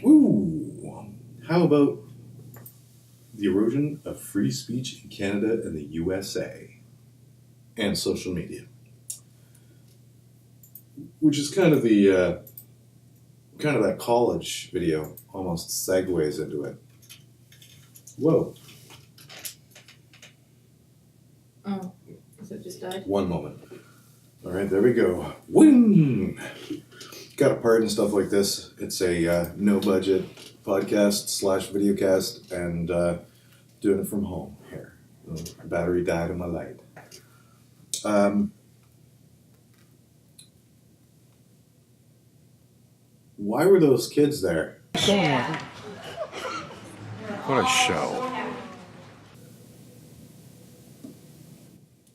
Ooh, how about the erosion of free speech in Canada and the USA and social media? Which is kind of the kind of that college video almost segues into it. Whoa. Oh, so it just died? One moment. All right, there we go. Wing! Got a part and stuff like this. It's a no-budget podcast / videocast, and doing it from home here. The battery died in my light. Why were those kids there? What a show.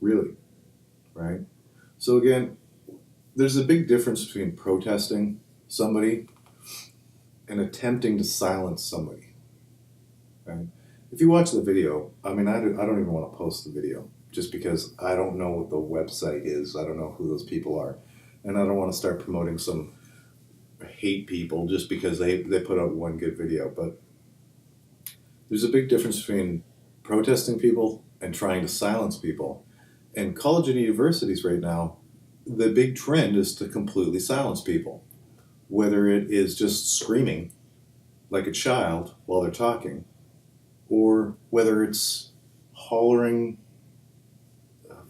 Really? Right? So again, there's a big difference between protesting somebody and attempting to silence somebody. Right? If you watch the video, I mean, I don't even want to post the video just because I don't know what the website is. I don't know who those people are. And I don't want to start promoting some hate people just because they put out one good video. But there's a big difference between protesting people and trying to silence people. And college and universities right now, the big trend is to completely silence people. Whether it is just screaming like a child while they're talking, or whether it's hollering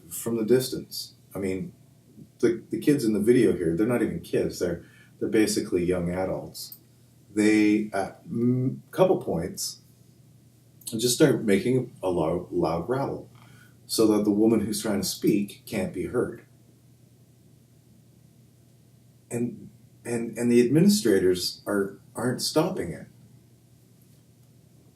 from the distance. I mean, the kids in the video here, they're not even kids. They're basically young adults. They, at a couple points, just start making a loud rattle so that the woman who's trying to speak can't be heard. And the administrators aren't stopping it.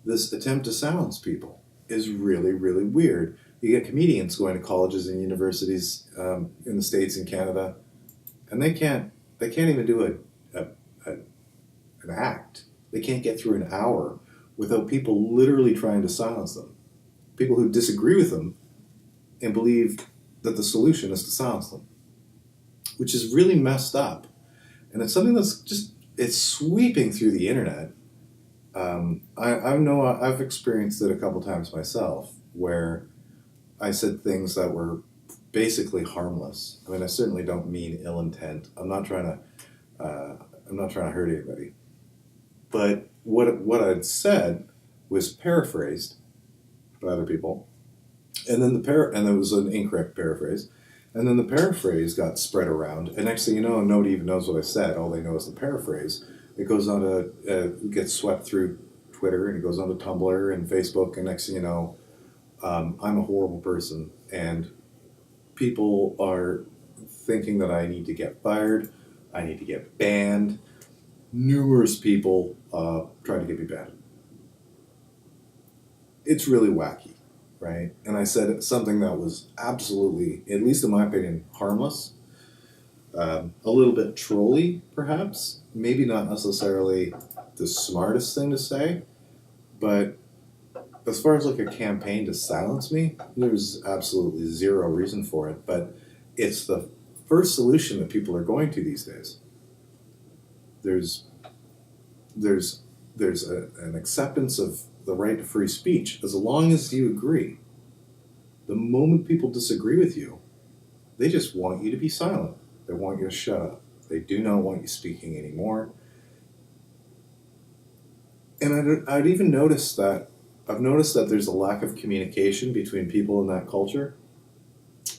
This attempt to silence people is really, really weird. You get comedians going to colleges and universities in the States and Canada, and they can't even do an act. They can't get through an hour without people literally trying to silence them. People who disagree with them and believe that the solution is to silence them, which is really messed up. And it's something it's sweeping through the internet. I've experienced it a couple times myself, where I said things that were basically harmless. I mean, I certainly don't mean ill intent. I'm not trying to hurt anybody. But what I'd said was paraphrased by other people, and then and it was an incorrect paraphrase, and then the paraphrase got spread around, and next thing you know, nobody even knows what I said. All they know is the paraphrase. It goes on to gets swept through Twitter, and it goes on to Tumblr and Facebook, and next thing you know, I'm a horrible person, and people are thinking that I need to get fired, I need to get banned. Numerous people try to get me banned. It's really wacky, right? And I said something that was absolutely, at least in my opinion, harmless. A little bit trolly, perhaps. Maybe not necessarily the smartest thing to say, but as far as like a campaign to silence me, there's absolutely zero reason for it. But it's the first solution that people are going to these days. There's an acceptance of the right to free speech as long as you agree. The moment people disagree with you, they just want you to be silent. They want you to shut up. They do not want you speaking anymore. And I'd even noticed that, I've noticed that there's a lack of communication between people in that culture.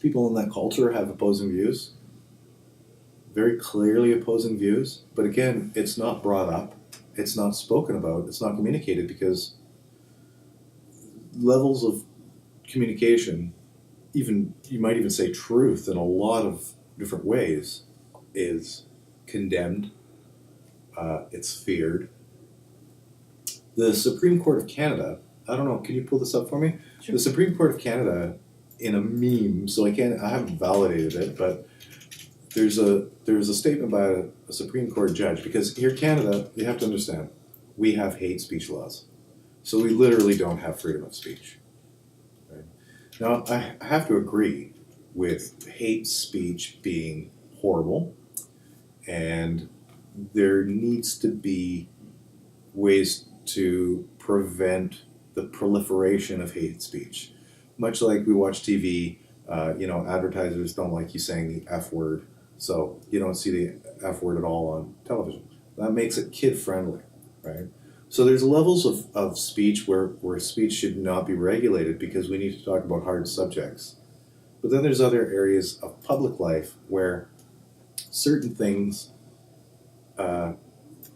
People in that culture have opposing views, very clearly opposing views, but again, it's not brought up, it's not spoken about, it's not communicated, because levels of communication, even you might even say truth in a lot of different ways, is condemned, it's feared. The Supreme Court of Canada, I don't know, can you pull this up for me? Sure. The Supreme Court of Canada, in a meme, so I haven't validated it, but there's a statement by a Supreme Court judge, because here in Canada, you have to understand, we have hate speech laws. So we literally don't have freedom of speech. Right? Now, I have to agree with hate speech being horrible, and there needs to be ways to prevent the proliferation of hate speech. Much like we watch TV, advertisers don't like you saying the F word, so you don't see the F word at all on television. That makes it kid friendly, right? So there's levels of speech where speech should not be regulated because we need to talk about hard subjects. But then there's other areas of public life where certain things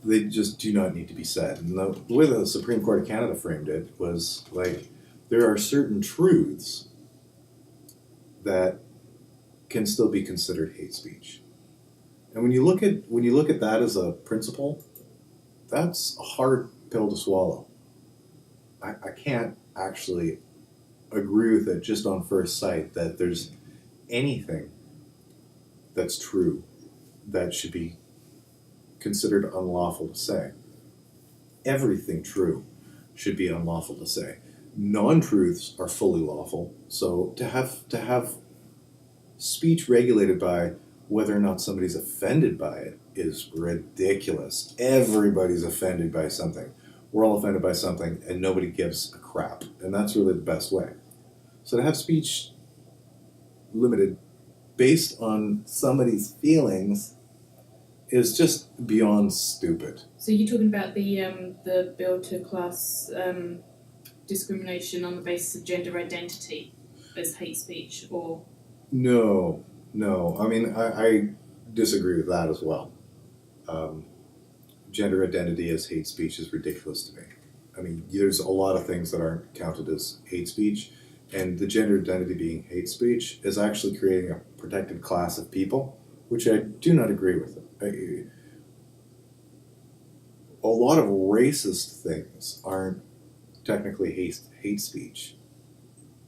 they just do not need to be said. And the way the Supreme Court of Canada framed it was like there are certain truths that can still be considered hate speech. And when you look at that as a principle, that's a hard pill to swallow. I can't actually agree with it just on first sight that there's anything that's true that should be considered unlawful to say. Everything true should be unlawful to say. Non-truths are fully lawful. So to have speech regulated by whether or not somebody's offended by it is ridiculous. Everybody's offended by something. We're all offended by something and nobody gives a crap. And that's really the best way. So to have speech limited based on somebody's feelings is just beyond stupid. So you're talking about the bill to class discrimination on the basis of gender identity as hate speech, or? No. I mean, I disagree with that as well. Gender identity as hate speech is ridiculous to me. I mean, there's a lot of things that aren't counted as hate speech, and the gender identity being hate speech is actually creating a protected class of people, which I do not agree with. A lot of racist things aren't technically hate speech.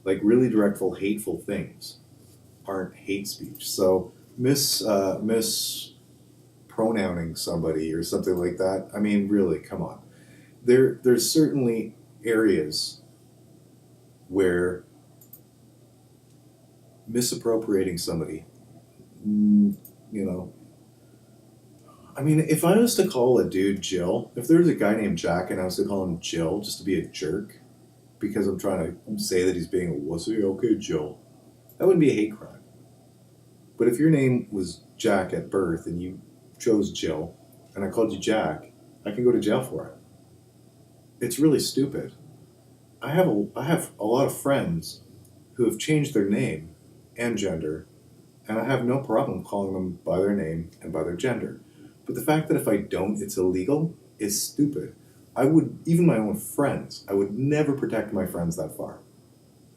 Like really directful, hateful things aren't hate speech. So mispronouncing somebody or something like that, I mean, really, come on. There's certainly areas where misappropriating somebody, I mean, if I was to call a dude Jill, if there was a guy named Jack and I was to call him Jill just to be a jerk because I'm trying to say that he's being a wussy, okay, Jill, that wouldn't be a hate crime. But if your name was Jack at birth and you chose Jill and I called you Jack, I can go to jail for it. It's really stupid. I have a lot of friends who have changed their name and gender, and I have no problem calling them by their name and by their gender. But the fact that if I don't, it's illegal is stupid. Even my own friends, I would never protect my friends that far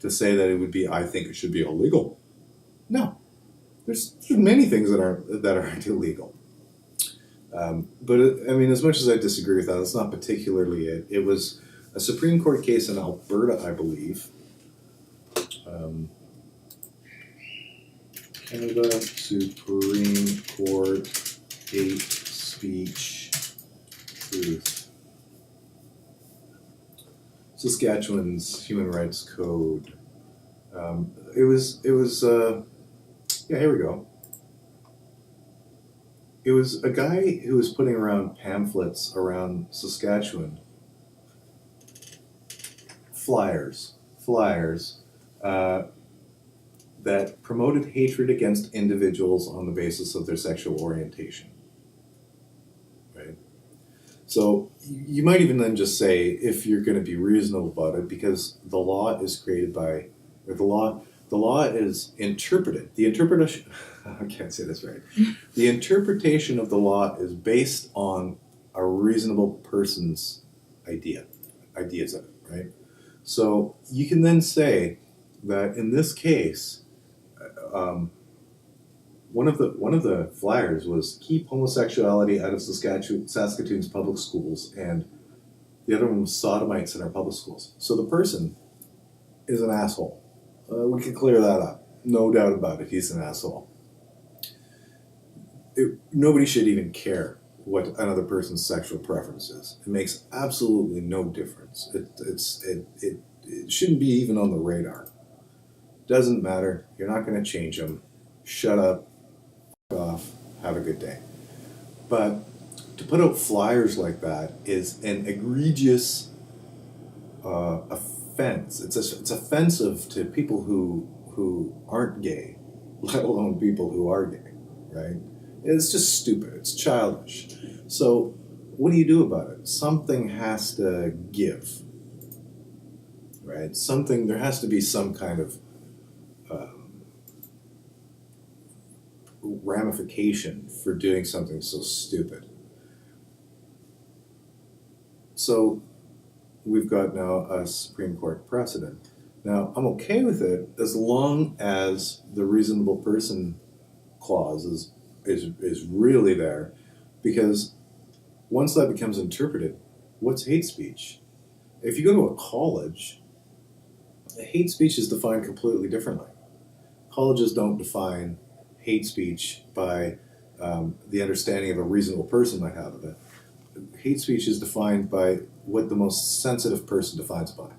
to say that it would be, I think it should be illegal. No. There's many things that aren't illegal. But I mean, as much as I disagree with that, it's not particularly it. It was a Supreme Court case in Alberta, I believe. Canada Supreme Court hate speech truth. Saskatchewan's Human Rights Code. Here we go. It was a guy who was putting around pamphlets around Saskatchewan. Flyers, that promoted hatred against individuals on the basis of their sexual orientation. Right? So you might even then just say, if you're going to be reasonable about it, because the law is created by, or the law is interpreted. The interpretation, I can't say this right. The interpretation of the law is based on a reasonable person's ideas of it, right? So you can then say that in this case, one of the flyers was keep homosexuality out of Saskatoon's public schools, and the other one was sodomites in our public schools. So the person is an asshole. We can clear that up. No doubt about it. He's an asshole. Nobody should even care what another person's sexual preference is. It makes absolutely no difference. It shouldn't be even on the radar. Doesn't matter. You're not going to change them. Shut up. F off. Have a good day. But to put out flyers like that is an egregious offense. It's offensive to people who aren't gay, let alone people who are gay, right? It's just stupid. It's childish. So what do you do about it? Something has to give, right? There has to be some kind of ramification for doing something so stupid. So we've got now a Supreme Court precedent. Now, I'm okay with it as long as the reasonable person clause is really there, because once that becomes interpreted, what's hate speech? If you go to a college, hate speech is defined completely differently. Colleges don't define hate speech by the understanding of a reasonable person might have of it. Hate speech is defined by what the most sensitive person defines it by.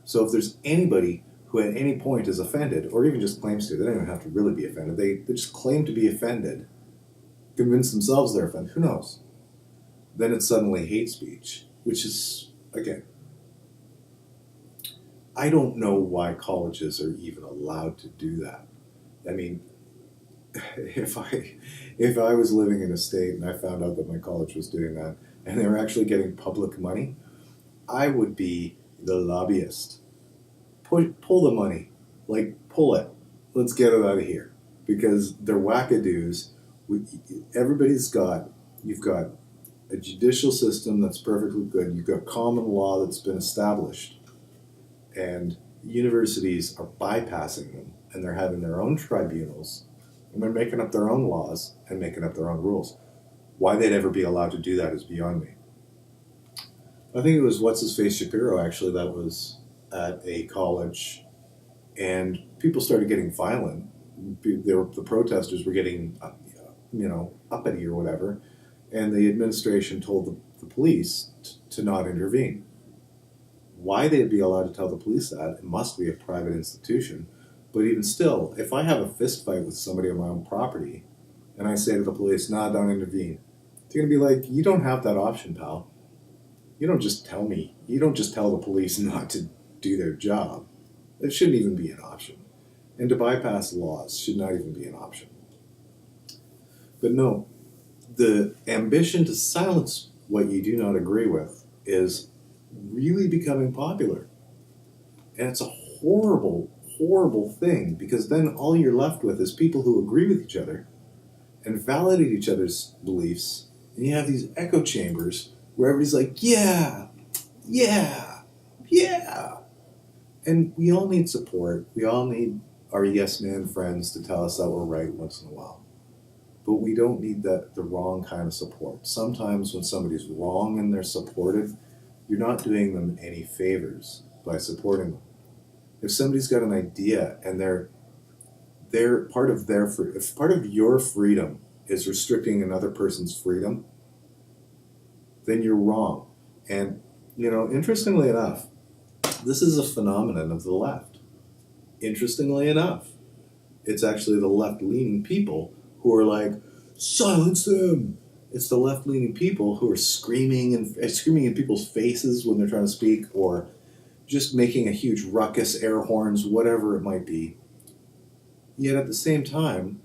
So if there's anybody who at any point is offended, or even just claims to, they don't even have to really be offended, they just claim to be offended, convince themselves they're offended, who knows? Then it's suddenly hate speech, which is, again, I don't know why colleges are even allowed to do that. I mean, if I was living in a state and I found out that my college was doing that and they were actually getting public money, I would be the lobbyist. Pull the money, like pull it. Let's get it out of here, because they're wackadoos. You've got a judicial system that's perfectly good. You've got common law that's been established, and universities are bypassing them, and they're having their own tribunals, and they're making up their own laws and making up their own rules. Why they'd ever be allowed to do that is beyond me. I think it was What's-His-Face Shapiro, actually, that was at a college, and people started getting violent. The protesters were getting, uppity or whatever, and the administration told the police to not intervene. Why they'd be allowed to tell the police that? It must be a private institution. But even still, if I have a fist fight with somebody on my own property, and I say to the police, "Nah, don't intervene," they're gonna be like, "You don't have that option, pal. You don't just tell the police not to do their job." It shouldn't even be an option. And to bypass laws should not even be an option. But no, the ambition to silence what you do not agree with is really becoming popular. And it's a horrible, horrible thing, because then all you're left with is people who agree with each other and validate each other's beliefs. And you have these echo chambers where everybody's like, yeah, yeah, yeah. And we all need support. We all need our yes man friends to tell us that we're right once in a while. But we don't need the wrong kind of support. Sometimes when somebody's wrong and they're supported, you're not doing them any favors by supporting them. If somebody's got an idea and they're part of if part of your freedom is restricting another person's freedom, then you're wrong. And, interestingly enough, this is a phenomenon of the left. Interestingly enough, it's actually the left-leaning people who are like, silence them. It's the left-leaning people who are screaming in people's faces when they're trying to speak, or just making a huge ruckus, air horns, whatever it might be. Yet at the same time,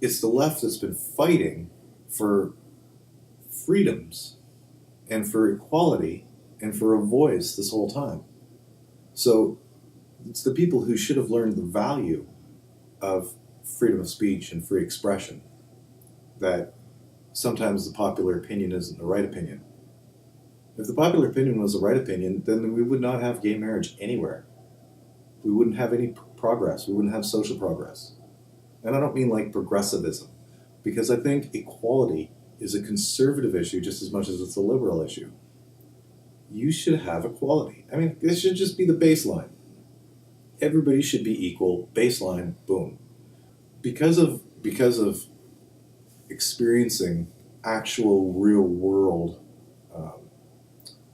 it's the left that's been fighting for freedoms and for equality and for a voice this whole time. So it's the people who should have learned the value of freedom of speech and free expression that sometimes the popular opinion isn't the right opinion. If the popular opinion was the right opinion, then we would not have gay marriage anywhere. We wouldn't have any progress. We wouldn't have social progress. And I don't mean like progressivism, because I think equality is a conservative issue just as much as it's a liberal issue. You should have equality. I mean, this should just be the baseline. Everybody should be equal, baseline, boom. Because of experiencing actual real world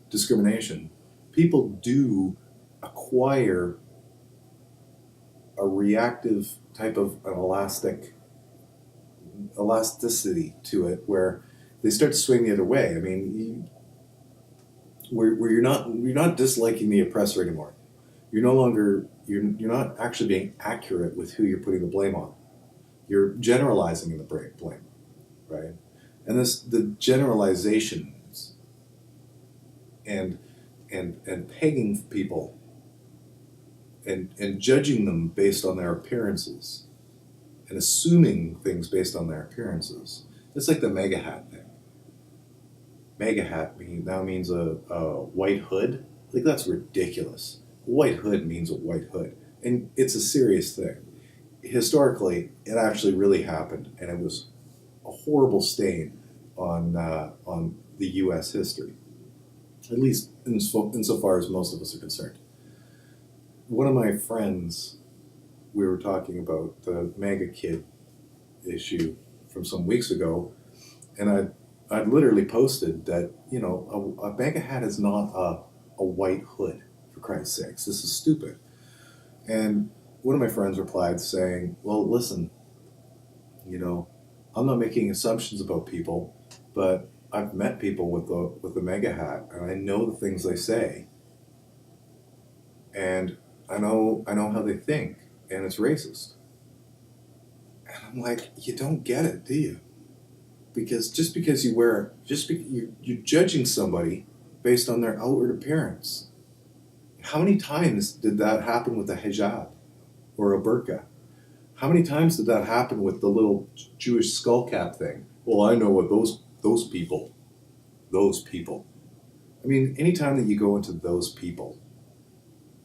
discrimination, people do acquire a reactive type of an elastic elasticity to it where they start to swing the other way. I mean, where you're not disliking the oppressor anymore. You're no longer you're not actually being accurate with who you're putting the blame on. You're generalizing in the blame, right? And the generalizations and pegging people and judging them based on their appearances and assuming things based on their appearances. It's like the mega hat thing. Mega hat now means a white hood. Like, that's ridiculous. A white hood means a white hood. And it's a serious thing. Historically, it actually really happened, and it was a horrible stain on the U.S. history, at least insofar as most of us are concerned. One of my friends, we were talking about the MAGA kid issue from some weeks ago, and I'd literally posted that, a MAGA hat is not a white hood, for Christ's sakes. This is stupid. And one of my friends replied saying, well, listen, I'm not making assumptions about people, but I've met people with the MAGA hat, and I know the things they say, and I know how they think, and it's racist. And I'm like, you don't get it, do you? Because just because you wear, you're judging somebody based on their outward appearance. How many times did that happen with a hijab or a burqa? How many times did that happen with the little Jewish skull cap thing? Well, I know what those people. I mean, anytime that you go into those people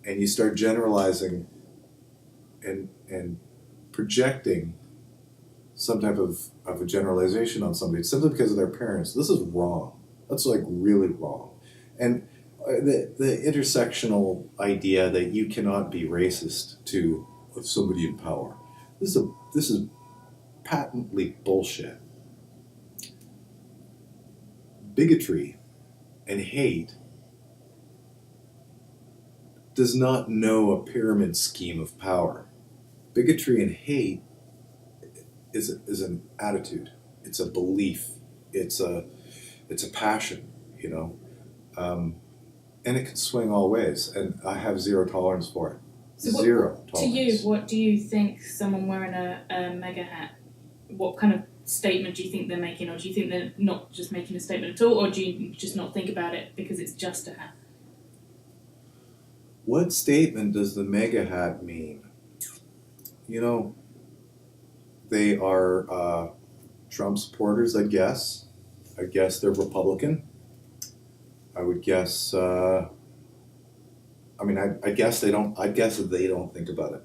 and you start generalizing and projecting some type of a generalization on somebody simply because of their appearance, this is wrong. That's like really wrong. And the intersectional idea that you cannot be racist to somebody in power, this is patently bullshit. Bigotry and hate does not know a pyramid scheme of power. Bigotry and hate is an attitude. It's a belief. It's a passion, and it can swing all ways. And I have zero tolerance for it. So Zero tolerance. To you, what do you think someone wearing a MAGA hat, what kind of statement do you think they're making? Or do you think they're not just making a statement at all? Or do you just not think about it because it's just a hat? What statement does the MAGA hat mean? They are Trump supporters, I guess. I guess they're Republican. I would guess. I guess they don't. I guess that they don't think about it.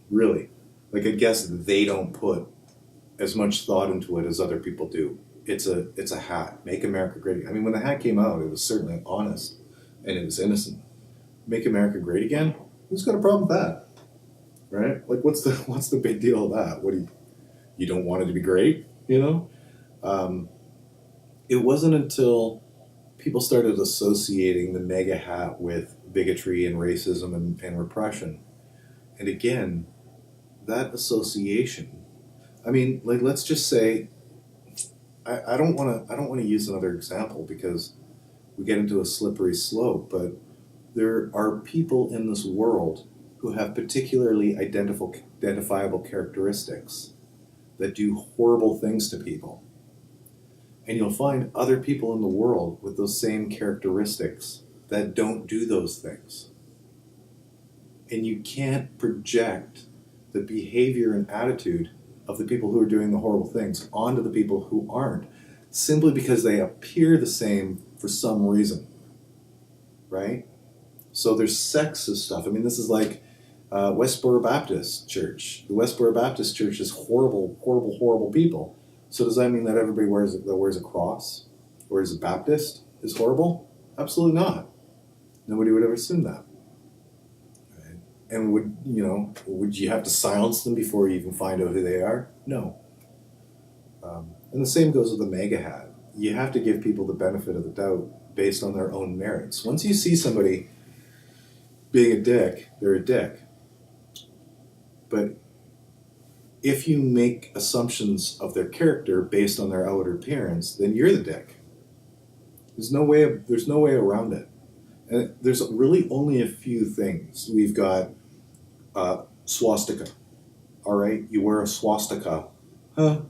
Really, I guess they don't put as much thought into it as other people do. It's a hat. Make America Great Again. I mean, when the hat came out, it was certainly honest and it was innocent. Make America Great Again. Who's got a problem with that? Right? Like, what's the big deal of that? What you don't want it to be great? It wasn't until people started associating the MAGA hat with bigotry and racism and repression. And again, that association. I mean, let's just say, I don't want to use another example because we get into a slippery slope, but there are people in this world who have particularly identifiable characteristics that do horrible things to people. And you'll find other people in the world with those same characteristics that don't do those things. And you can't project the behavior and attitude of the people who are doing the horrible things onto the people who aren't, simply because they appear the same for some reason, right? So there's sexist stuff. I mean, this is like Westboro Baptist Church. The Westboro Baptist Church is horrible, horrible, horrible people. So does that mean that everybody that wears a cross or is a Baptist is horrible? Absolutely not. Nobody would ever assume that. Right? And would you have to silence them before you even find out who they are? No. And the same goes with the MAGA hat. You have to give people the benefit of the doubt based on their own merits. Once you see somebody being a dick, they're a dick. But if you make assumptions of their character based on their outer appearance, then you're the dick. There's no way around it. And there's really only a few things. We've got swastika. All right, you wear a swastika. Huh?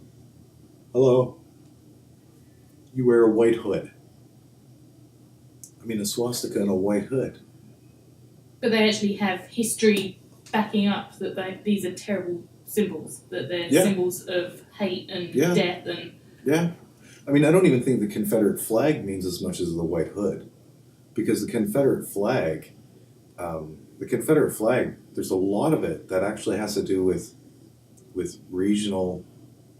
Hello? You wear a white hood. I mean, a swastika and a white hood. But they actually have history backing up that these are terrible symbols, that they're symbols of hate and death and... Yeah. I mean, I don't even think the Confederate flag means as much as the white hood. Because the Confederate flag, there's a lot of it that actually has to do with regional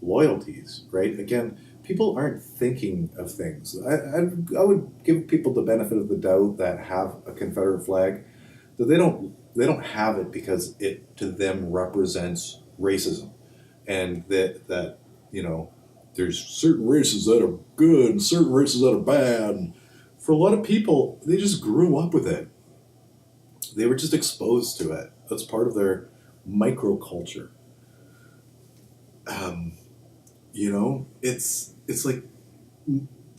loyalties, right? Again, people aren't thinking of things. I would give people the benefit of the doubt that have a Confederate flag, that they don't have it because it to them represents racism, and that you know, there's certain races that are good and certain races that are bad. And for a lot of people, they just grew up with it. They were just exposed to it. That's part of their microculture. You know, it's like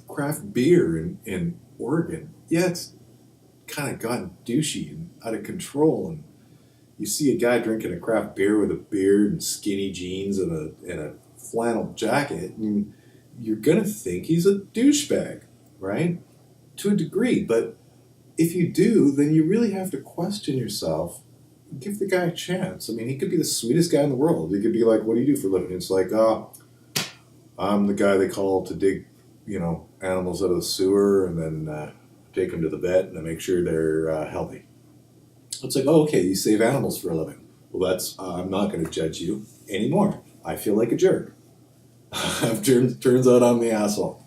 craft beer in Oregon. Yeah, it's kind of gotten douchey and out of control, and you see a guy drinking a craft beer with a beard and skinny jeans and a flannel jacket, and you're gonna think he's a douchebag, right? To a degree, but if you do, then you really have to question yourself. Give the guy a chance. I mean, he could be the sweetest guy in the world. He could be like, "What do you do for a living?" It's like, I'm the guy they call to dig, animals out of the sewer and then take them to the vet and make sure they're healthy. It's like, oh, okay, you save animals for a living. Well, I'm not going to judge you anymore. I feel like a jerk. Turns out I'm the asshole.